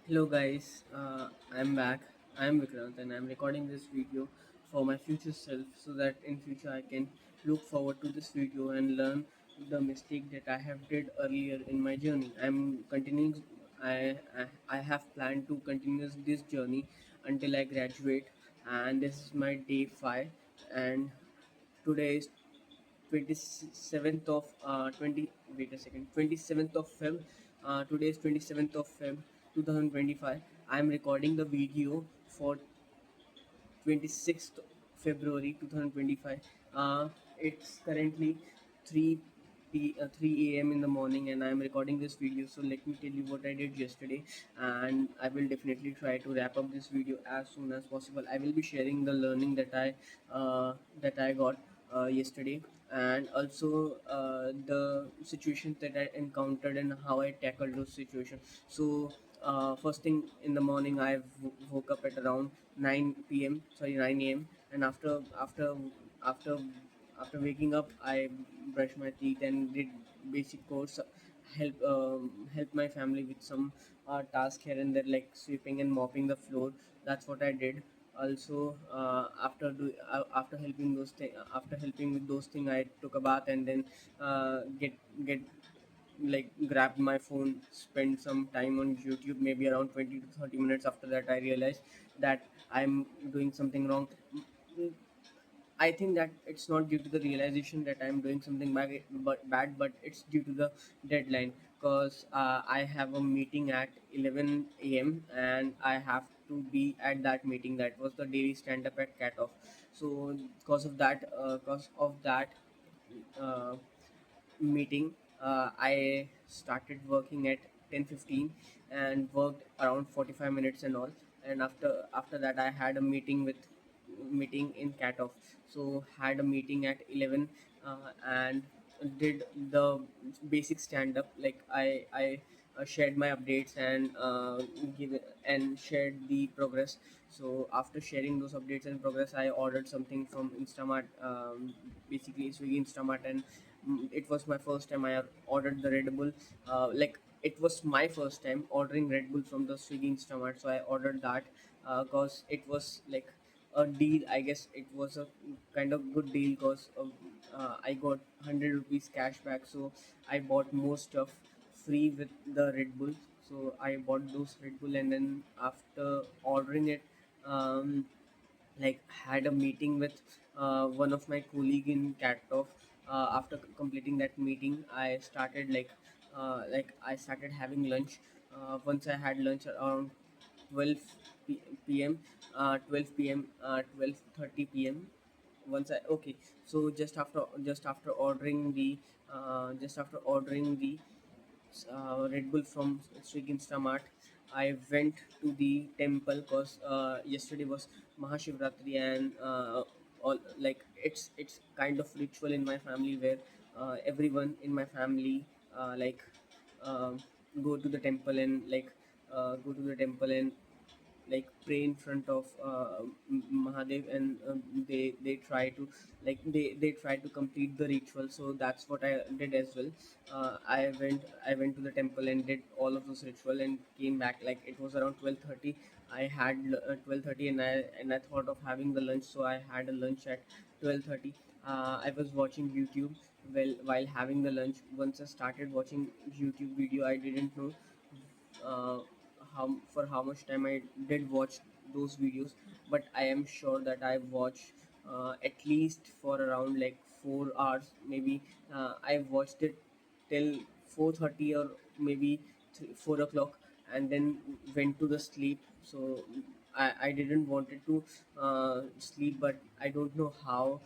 Hello guys, I'm back. I'm Vikrant and I'm recording this video for my future self so that in future I can look forward to this video and learn the mistake that I have did earlier in my journey. I'm continuing. I have planned to continue this journey until I graduate, and this is my day 5. And today is 27th of 20 wait a second 27th of Feb. Today is 27th of Feb 2025. I am recording the video for 26th February 2025. It's currently 3 a.m. in the morning, and I'm recording this video. So let me tell you what I did yesterday, and I will definitely try to wrap up this video as soon as possible. I will be sharing the learning that I got yesterday, and also the situations that I encountered and how I tackled those situations. So first thing in the morning, I woke up at around 9 p.m. Sorry, 9 a.m. And after after waking up, I brushed my teeth and did basic course, help my family with some task here and there, like sweeping and mopping the floor. That's what I did. Also, after helping with those things, I took a bath and then get like grabbed my phone, spent some time on YouTube, maybe around 20 to 30 minutes. After that, I realized that I'm doing something wrong. I think that it's not due to the realization that I'm doing something bad, but it's due to the deadline. Because I have a meeting at 11 a.m. and I have to be at that meeting. That was the daily stand up at Cat Off. So because of that uh, meeting, I started working at 10:15 and worked around 45 minutes and all. And after that, I had a meeting in Cat Off. So had a meeting at 11, and did the basic stand up. Like I shared my updates and shared the progress. So after sharing those updates and progress, I ordered something from Instamart, basically Swiggy Instamart. And it was my first time I ordered the Red Bull. Like it was my first time ordering Red Bull from the Swiggy Instamart, so I ordered that because it was like a deal. I guess it was a kind of good deal because I got 100 rupees cash back, so I bought more stuff free with the Red Bull. So I bought those Red Bull, and then after ordering it, um, like had a meeting with one of my colleague in Catoff. After completing that meeting, I started having lunch. Once I had lunch around 12 p.m. 12 p.m. 12:30 p.m. Once I okay, so just after ordering the Red Bull from Swiggy Instamart, I went to the temple because yesterday was Mahashivratri. And all like it's kind of ritual in my family where everyone in my family like um go to the temple and go to the temple and like pray in front of Mahadev. And they try to they try to complete the ritual. So that's what I did as well. I went to the temple and did all of those ritual and came back. Like it was around 12:30. I had 12:30, and I thought of having the lunch, so I had a lunch at 12:30. I was watching YouTube while having the lunch. Once I started watching YouTube video, I didn't know uh, how much time I did watch those videos, but I am sure that I watched at least for around like 4 hours. Maybe I watched it till 4:30 or maybe 4 o'clock, and then went to the sleep. So I didn't wanted to sleep, but I don't know how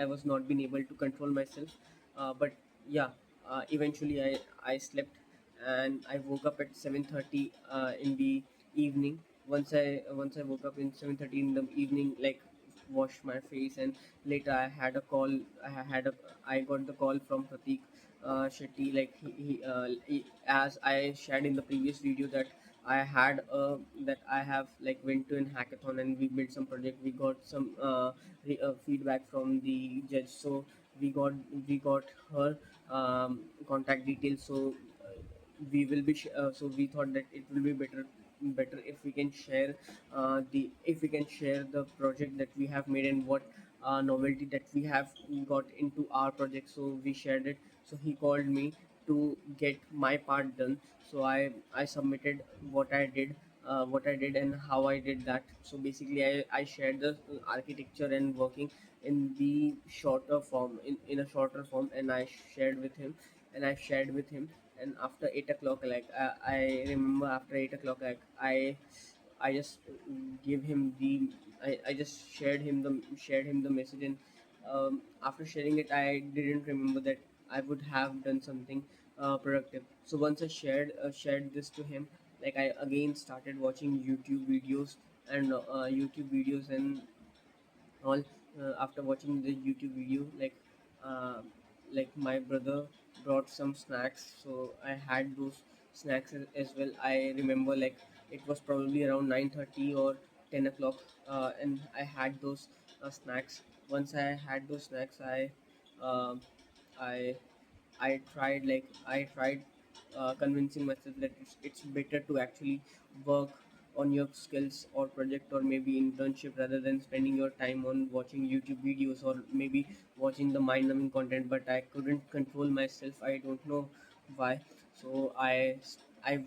I was not been able to control myself. But yeah, eventually I slept, and I woke up at 7:30 in the evening. Once I woke up in 7:30 in the evening, like washed my face, and later I got the call from Pratik Shetty. Like as I shared in the previous video that I have like went to an hackathon and we built some project. We got some feedback from the judge. So we got her contact details. So we will be so we thought that it will be better if we can share the if we can share the project that we have made and what novelty that we have got into our project. So we shared it. So he called me to get my part done. So I submitted what I did and how I did that. So basically, I shared the architecture and working in the shorter form, in a shorter form, and I shared with him. And after 8 o'clock, like I remember after 8 o'clock, like I just gave him the I just shared him the message. And after sharing it, I didn't remember that I would have done something productive. So once I shared this to him, like I again started watching YouTube videos and all. After watching the YouTube video, uh, like my brother brought some snacks, so I had those snacks as well. I remember like it was probably around 9:30 or 10 o'clock, and I had those snacks. Once I had those snacks, um I I tried convincing myself that it's better to actually work on your skills or project or maybe internship rather than spending your time on watching YouTube videos or maybe watching the mind numbing content. But I couldn't control myself. I don't know why. So I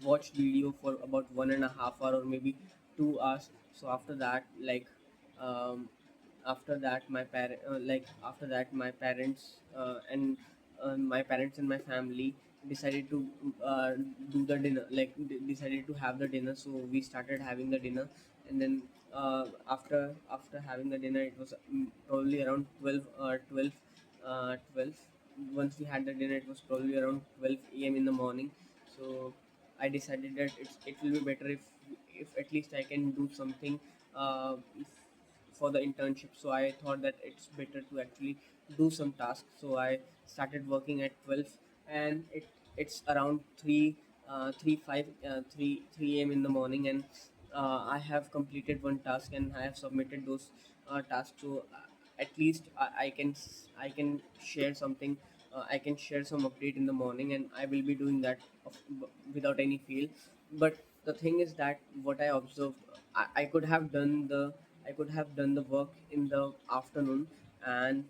watched video for about 1.5 hour or maybe 2 hours. So um, after that my parents my parents and my family decided to uh, do the dinner, like decided to have the dinner. So we started having the dinner. And then after having the dinner, it was probably around 12. Once we had the dinner, it was probably around 12 a.m. in the morning. So I decided that it will be better if at least I can do something uh, for the internship. So I thought that it's better to actually do some tasks. So I started working at 12, and it's around 3 a.m. in the morning. And I have completed one task and I have submitted those tasks. So at least I can share something. I can share some update in the morning, and I will be doing that without any fail. But the thing is that what I observed, I could have done the work in the afternoon, and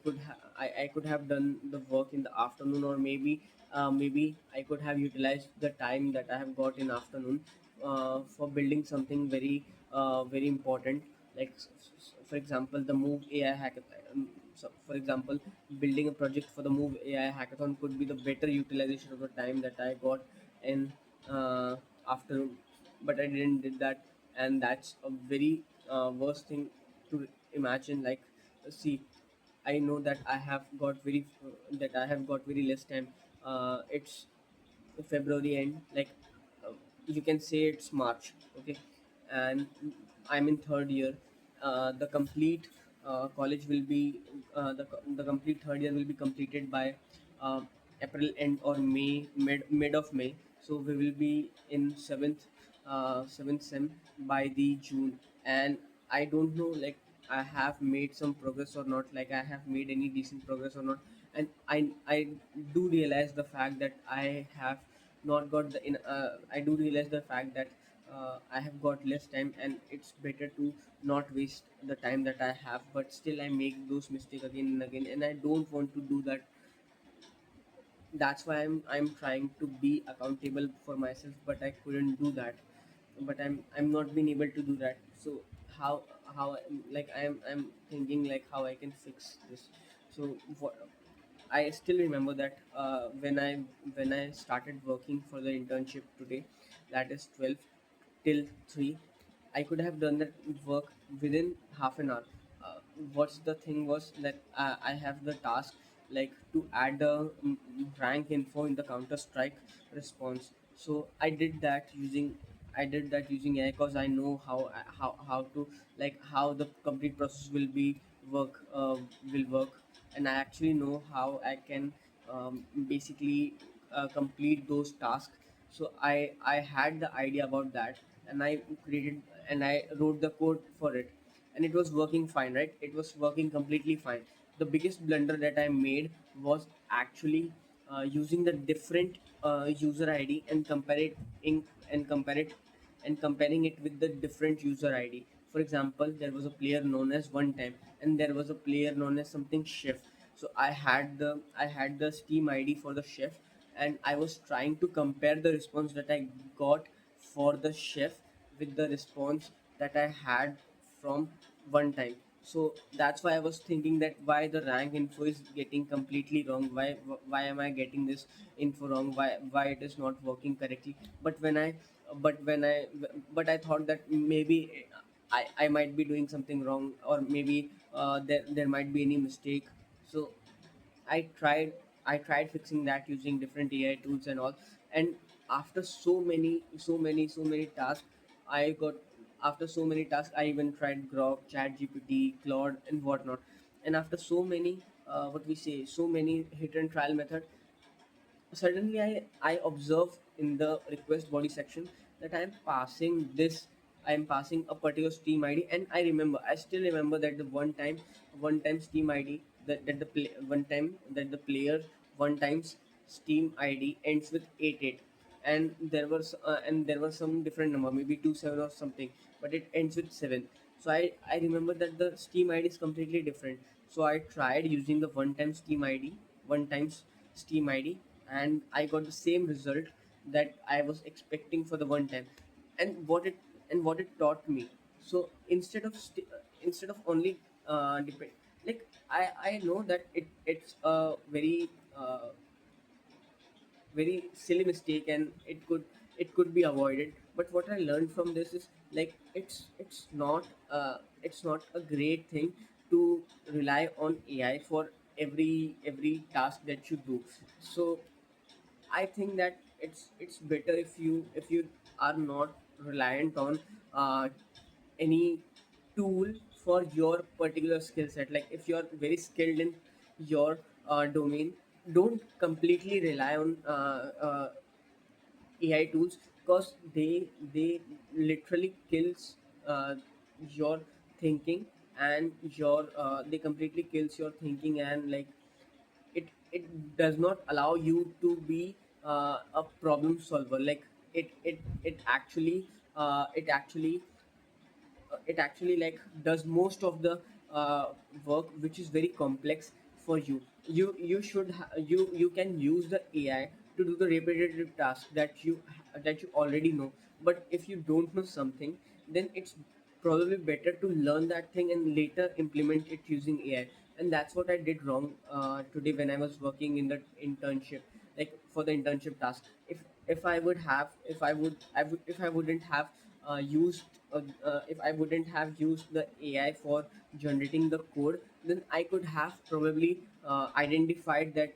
I could have done the work in the afternoon, or maybe I could have utilized the time that I have got in afternoon for building something very important. Like for example, the Move AI hackathon. So for example, building a project for the Move AI hackathon could be the better utilization of the time that I got in uh, afternoon. But I didn't did that, and that's a very worst thing to imagine. Like, see, I know that I have got very less time. It's February end, like uh, you can say it's March, okay, and I'm in third year. The complete college will be the complete third year will be completed by uh, April end or mid of May. So we will be in seventh sem by the June. And I don't know, like I have made some progress or not, like I have made any decent progress or not. And I do realize the fact that I have not got the in I do realize the fact that I have got less time, and it's better to not waste the time that I have. But still I make those mistakes again and again, and I don't want to do that. That's why I'm trying to be accountable for myself, but I couldn't do that. But I'm not being able to do that. So how like I'm thinking like how I can fix this. So what I still remember that when I started working for the internship today, that is 12 till 3, I could have done that work within half an hour. What's the thing was that I have the task like to add the rank info in the Counter Strike response. So I did that using AI, because I know how to, like how the complete process will work. And I actually know how I can basically complete those tasks. So I had the idea about that, and I created and I wrote the code for it, and it was working fine, right? It was working completely fine. The biggest blunder that I made was actually using the different user ID and compare it and comparing it with the different user ID. For example, there was a player known as One Time, and there was a player known as something Chef. So I had the Steam ID for the Chef, and I was trying to compare the response that I got for the Chef with the response that I had from One Time. So that's why I was thinking that why the rank info is getting completely wrong. Why am I getting this info wrong? Why it is not working correctly? But when I but I thought that maybe I might be doing something wrong, or maybe there might be any mistake. So I tried I tried fixing that using different AI tools and all. And after so many tasks, I got after so many tasks, I even tried Grok, Chat GPT, Claude, and whatnot. And after so many what we say so many hit and trial method, suddenly I observe in the request body section that I'm passing a particular Steam ID. And I still remember that the one time Steam ID, one time that the player one times Steam ID ends with 88. And there was some different number, maybe 27 or something, but it ends with 7. So I remember that the Steam ID is completely different. So I tried using the one times Steam ID, and I got the same result that I was expecting for the one time. And what it taught me. So instead of only depend, like I know that it's a very silly mistake, and it could be avoided. But what I learned from this is, like, it's not a great thing to rely on AI for every task that you do. So I think that it's better if you are not reliant on uh, any tool for your particular skill set. Like, if you're very skilled in your domain, don't completely rely on AI tools, because they literally kills your thinking, and your they completely kills your thinking. And, like, it does not allow you to be a problem solver. Like, it actually like does most of the uh, work, which is very complex for you. You can use the AI to do the repetitive task that you already know. But if you don't know something, then it's probably better to learn that thing and later implement it using AI. And that's what I did wrong today when I was working in the internship. Like, for the internship task, if I would have if I would if I wouldn't have used if I wouldn't have used the AI for generating the code, then I could have probably identified that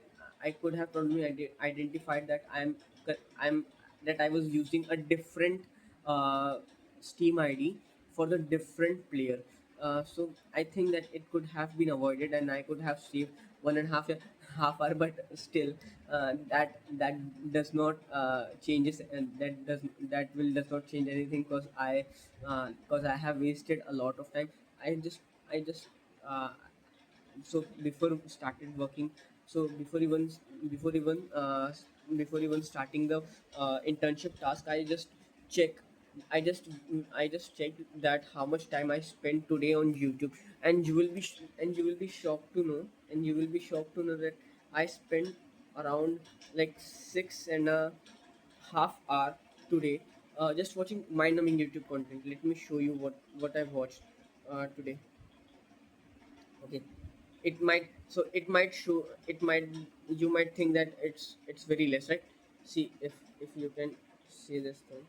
I'm that I was using a different uh, Steam ID for the different player. So I think that it could have been avoided, and I could have saved 1.5 hour. But still, that does not changes, and that does not change anything, because I have wasted a lot of time. I just uh, so before even before even uh, before even starting the internship task, check I just checked that how much time I spent today on YouTube. And you will be shocked to know that I spent around, like, 6.5 hour today, just watching mind-numbing YouTube content. Let me show you what I've watched today. Okay. It might you might think that it's very less, right? See, if you can see this thing.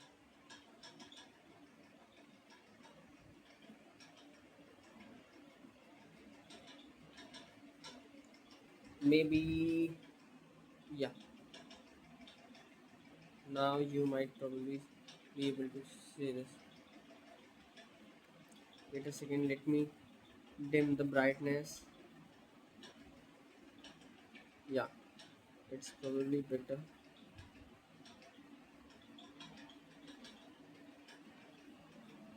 Maybe. Yeah, now you might probably be able to see this. Wait a second, let me dim the brightness. Yeah, it's probably better.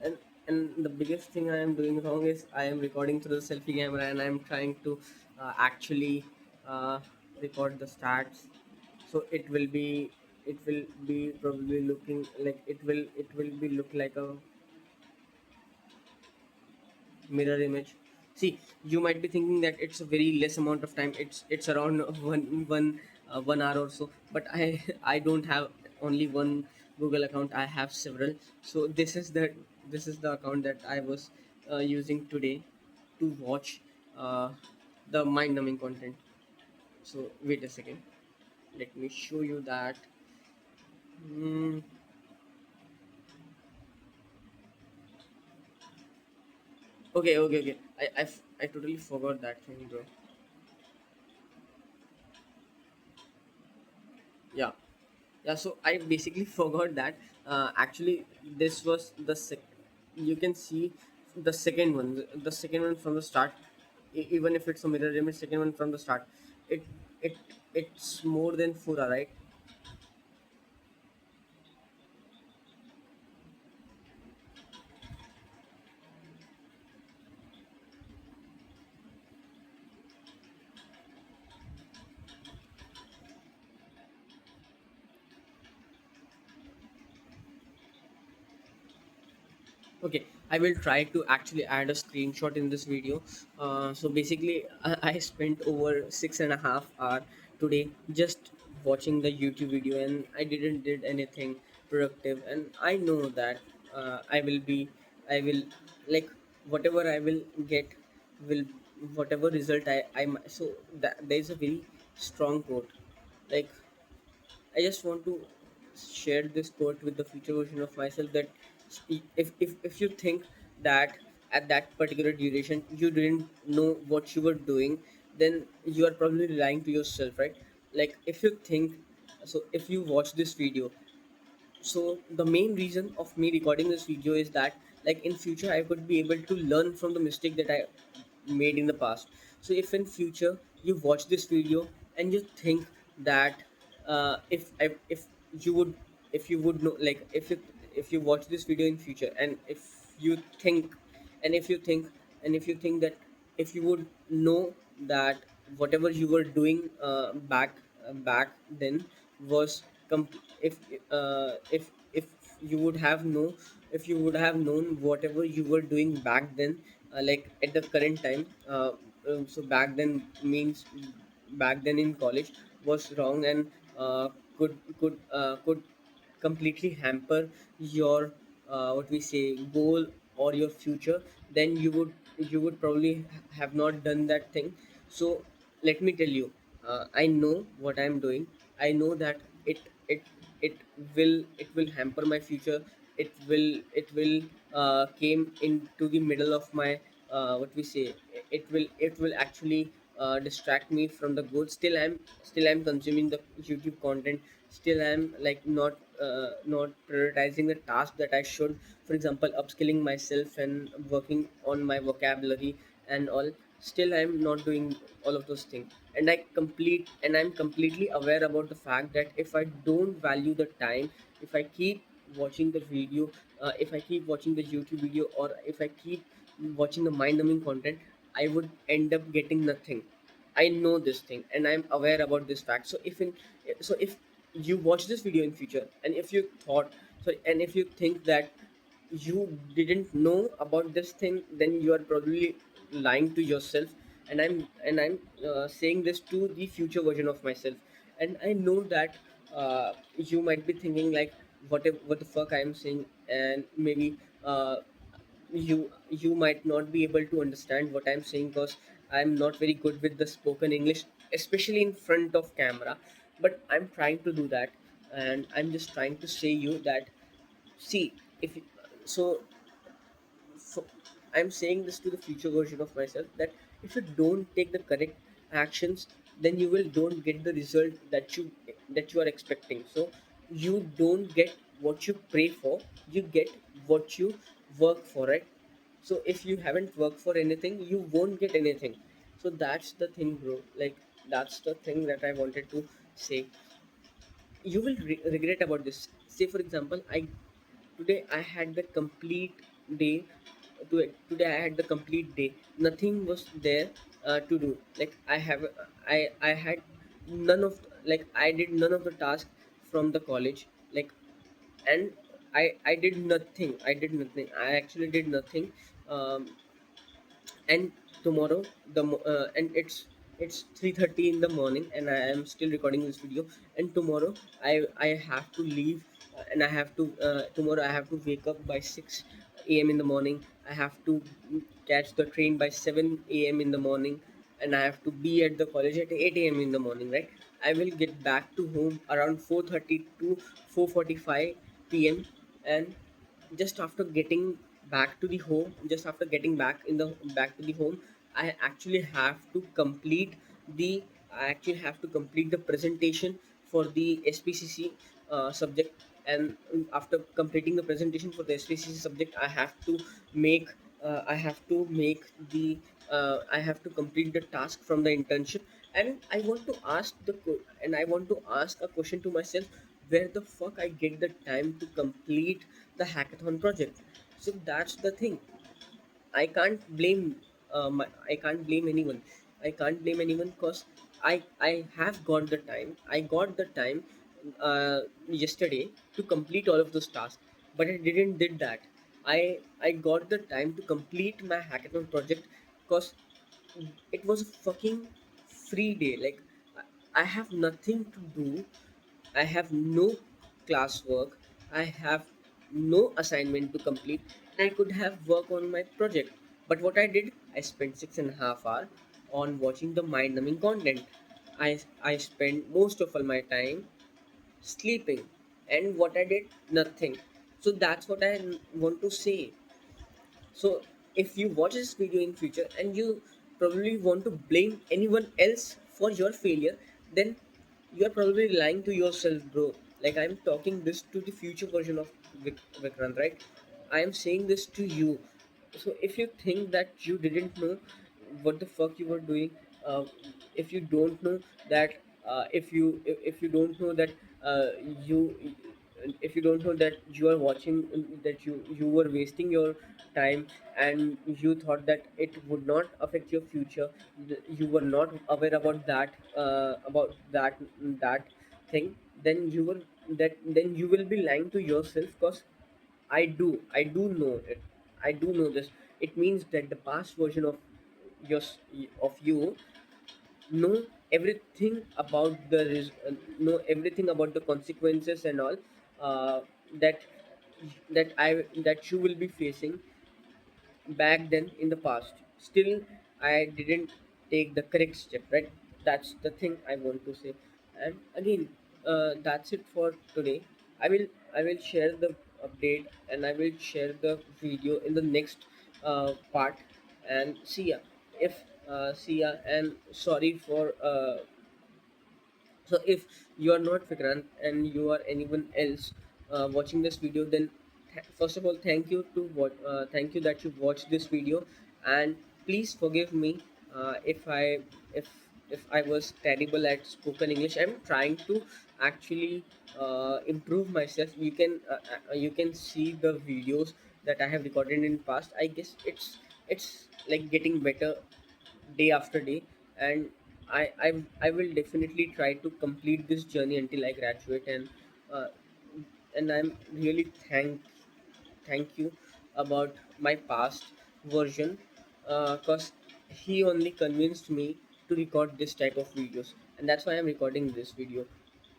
And and the biggest thing I am doing wrong is I am recording through the selfie camera, and I'm trying to actually uh, record the stats. So it will be probably looking like it will be look like a mirror image. See, you might be thinking that it's a very less amount of time. It's around 1 hour or so. But I I don't have only one Google account. I have several. So this is the account that I was using today to watch uh, the mind numbing content. So wait a second. Let me show you that. Mm, okay. I totally forgot that thing, bro. Yeah. Yeah, so I basically forgot that actually this was you can see the second one, the second one from the start. Even if it's a mirror image, second one from the start, it it it's more than 4 hour, right? Okay, I will try to actually add a screenshot in this video. So basically, I spent over 6.5 hours today just watching the YouTube video, and I didn't did anything productive. And I know that I will like whatever I will get will whatever result so that there is a very strong quote, like I just want to share this quote with the future version of myself that if you think that at that particular duration you didn't know what you were doing, then you are probably lying to yourself, right? Like if you think, so if you watch this video, so the main reason of me recording this video is that like in future I could be able to learn from the mistake that I made in the past. So if in future you watch this video and you think that if you would, if you would know, like if you watch this video in future, and if you think, and if you think if you think that if you would know that whatever you were doing back then was if you would have know if you would have known whatever you were doing back then, like at the current time, so back then means back then in college was wrong, and could completely hamper your what we say goal or your future, then you would probably have not done that thing. So let me tell you, I know what I'm doing. I know that it it it will hamper my future. It will came into the middle of my what we say, it will actually distract me from the goal. Still I'm consuming the YouTube content. Still I'm like not prioritizing the task that I should. For example, upskilling myself and working on my vocabulary and all. Still I'm not doing all of those things, and I'm completely aware about the fact that if I don't value the time, if I keep watching the video, if I keep watching the YouTube video, or if I keep watching the mind numbing content, I would end up getting nothing. I know this thing, and I'm aware about this fact. So if you watch this video in future, and if you thought, sorry, and if you think that you didn't know about this thing, then you are probably lying to yourself. And I'm saying this to the future version of myself. And I know that you might be thinking like, what the fuck I am saying, and maybe you might not be able to understand what I'm saying, because I'm not very good with the spoken English, especially in front of camera. But I'm trying to do that, and I'm just trying to say you that, see, if you, so so I'm saying this to the future version of myself that if you don't take the correct actions, then you will don't get the result that you are expecting. So you don't get what you pray for, you get what you work for, right? So if you haven't worked for anything, you won't get anything. So that's the thing, bro. Like that's the thing that I wanted to say. You will regret about this. Say for example, today I had the complete day. Today I had the complete day. Nothing was there to do. Like I have I had none of, like I did none of the tasks from the college, like, and I did nothing. I actually did nothing. um, and tomorrow and it's 3:30 in the morning, and I am still recording this video. And tomorrow I have to leave, and I have to tomorrow I have to wake up by 6 a.m. in the morning. I have to catch the train by 7 a.m. in the morning, and I have to be at the college at 8 a.m. in the morning, right? I will get back to home around 4:30 to 4:45 p.m. And just after getting back to the home just after getting back to the home, I actually have to complete the I actually have to complete the presentation for the SPCC subject. And after completing the presentation for the SPCC subject, make I have to make the I have to complete the task from the internship. And I want to ask a question to myself: where the fuck I get the time to complete the hackathon project? So that's the thing. I can't blame I can't blame anyone. Because I have got the time. I got the time yesterday to complete all of those tasks, but I didn't did that. I got the time to complete my hackathon project because it was a fucking free day. Like, I have nothing to do. I have no classwork. I have no assignment to complete, and I could have worked on my project. But what I did, I spent 6.5 hours on watching the mind-numbing content. I spent most of all my time sleeping, and what I did, nothing. So that's what I want to say. So if you watch this video in future and you probably want to blame anyone else for your failure, then you are probably lying to yourself, bro. Like, I'm talking this to the future version of Vikrant, right? I am saying this to you. So if you think that you didn't know what the fuck you were doing, uh, if you don't know that, if you don't know that uh, you if you don't know that you are watching, that you were wasting your time, and you thought that it would not affect your future, you were not aware about that thing, then then you will be lying to yourself. Because I do know it. I do know this. It means that the past version of your of you know everything about know everything about the consequences and all, uh, that that you will be facing back then in the past. Still, I didn't take the correct step, right? That's the thing I want to say. And again, that's it for today. I will share the update, and I will share the video in the next part. And see ya. If See ya. And sorry for so if you are not Vikrant and you are anyone else watching this video, then first of all, thank you that you watched this video. And please forgive me if if I was terrible at spoken English. I'm trying to actually improve myself. You can see the videos that I have recorded in past. I guess it's like getting better day after day. And I will definitely try to complete this journey until I graduate. Uh, and I'm really thank you about my past version, because he only convinced me to record this type of videos, and that's why I'm recording this video.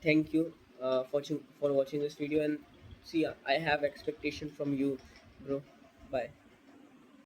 Thank you for watching this video. And see, I have expectation from you, bro. Bye.